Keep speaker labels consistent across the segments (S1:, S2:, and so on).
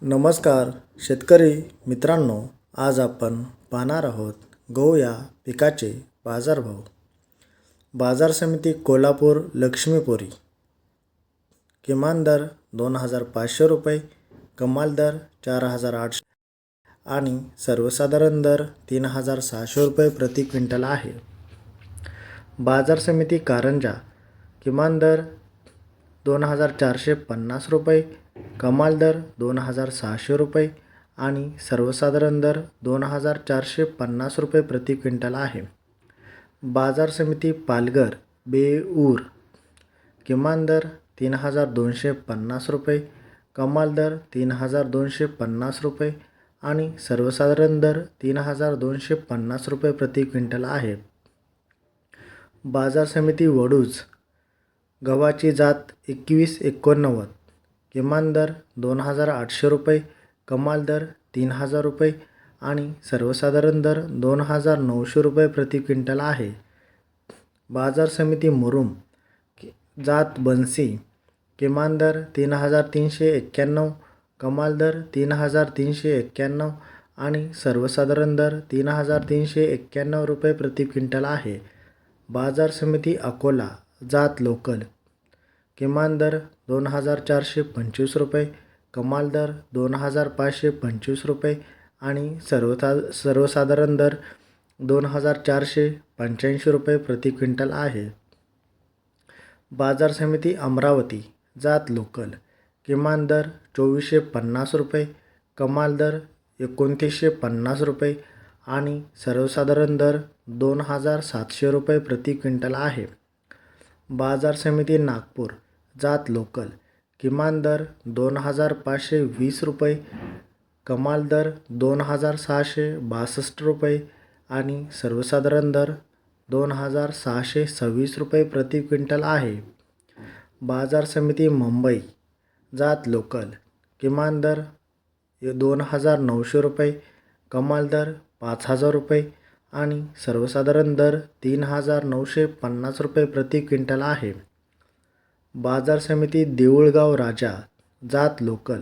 S1: नमस्कार शेतकरी मित्रांनो, आज आपण पाहणार आहोत गहू या पिकाचे बाजारभाव. बाजार समिती कोल्हापूर लक्ष्मीपुरी. किमान दर 2,500 रुपये, कमाल दर 4,800 आणि सर्वसाधारण दर 3,600 रुपये प्रति क्विंटल आहे. बाजार समिती कारंजा. किमान दर 2,450 रुपये, कमाल दर 2,600 रुपये आणि सर्वसाधारण दर 2,450 रुपये प्रति क्विंटल आहे. बाजार समिती पालघर बेऊर. किमान दर 3,250 रुपये, कमाल दर 3,250 रुपये आणि सर्वसाधारण दर 3,250 रुपये प्रति क्विंटल आहे. बाजार समिती वडूज. गव्हाची जात 2189. किमान दर 2,800 रुपये, कमाल दर 3,000 रुपये आणि सर्वसाधारण दर 2,900 रुपये प्रति क्विंटल आहे. बाजार समिती मुरुम. जात बन्सी. किमान दर 3,391, कमाल दर 3,391 आणि सर्वसाधारण दर 3,391 रुपये प्रति क्विंटल आहे. बाजार समिती अकोला. जात लोकल. किमान दर 2,425 रुपये, कमाल दर 2,525 रुपये आणि सर्वसाधारण दर 2,485 रुपये प्रति क्विंटल आहे. बाजार समिती अमरावती. जात लोकल. किमान दर 2,450 रुपये, कमाल दर 2,950 रुपये आणि सर्वसाधारण दर 2,700 रुपये प्रति क्विंटल आहे. बाजार समिती नागपूर. जात लोकल. किमान दर 2,520 रुपये, कमाल दर 2,662 रुपये आणि सर्वसाधारण दर 2,626 रुपये प्रति क्विंटल आहे. बाजार समिती मुंबई. जात लोकल. किमान दर 2,900 रुपये, कमाल दर 5,000 रुपये आणि सर्वसाधारण दर 3,950 रुपये प्रति क्विंटल आहे. बाजार समिती देऊळगाव राजा. जात लोकल.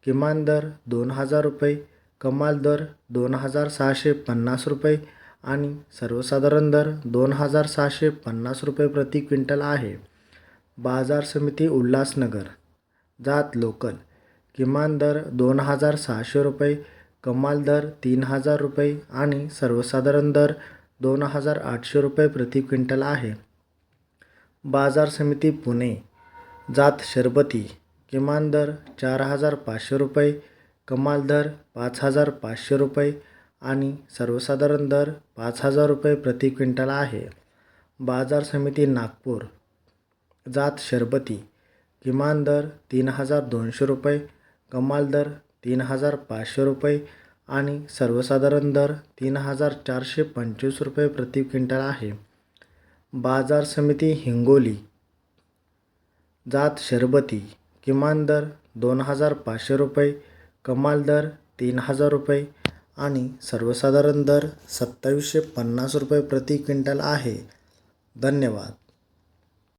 S1: किमान दर 2,000 रुपये, कमाल दर 2,650 रुपये आणि सर्वसाधारण दर 2,650 रुपये प्रति क्विंटल आहे. बाजार समिती उल्हासनगर. जात लोकल. किमान दर 2,600 रुपये, कमाल दर 3,000 रुपये आणि सर्वसाधारण दर 2,800 रुपये प्रति क्विंटल आहे. बाजार समिती पुणे. जात शरबती. किमान दर 4,500 रुपये, कमाल दर 5,500 रुपये आणि सर्वसाधारण दर 5,000 रुपये प्रति क्विंटल आहे. बाजार समिती नागपूर. जात शरबती. किमान दर 3,200 रुपये, कमाल दर 3,500 रुपये आणि सर्वसाधारण दर 3,425 रुपये प्रति क्विंटल आहे. बाजार समिती हिंगोली. जात शरबती. किमान दर 2,500 रुपये, कमाल दर 3,000 रुपये आणि सर्वसाधारण दर 2,750 रुपये प्रति क्विंटल आहे. धन्यवाद.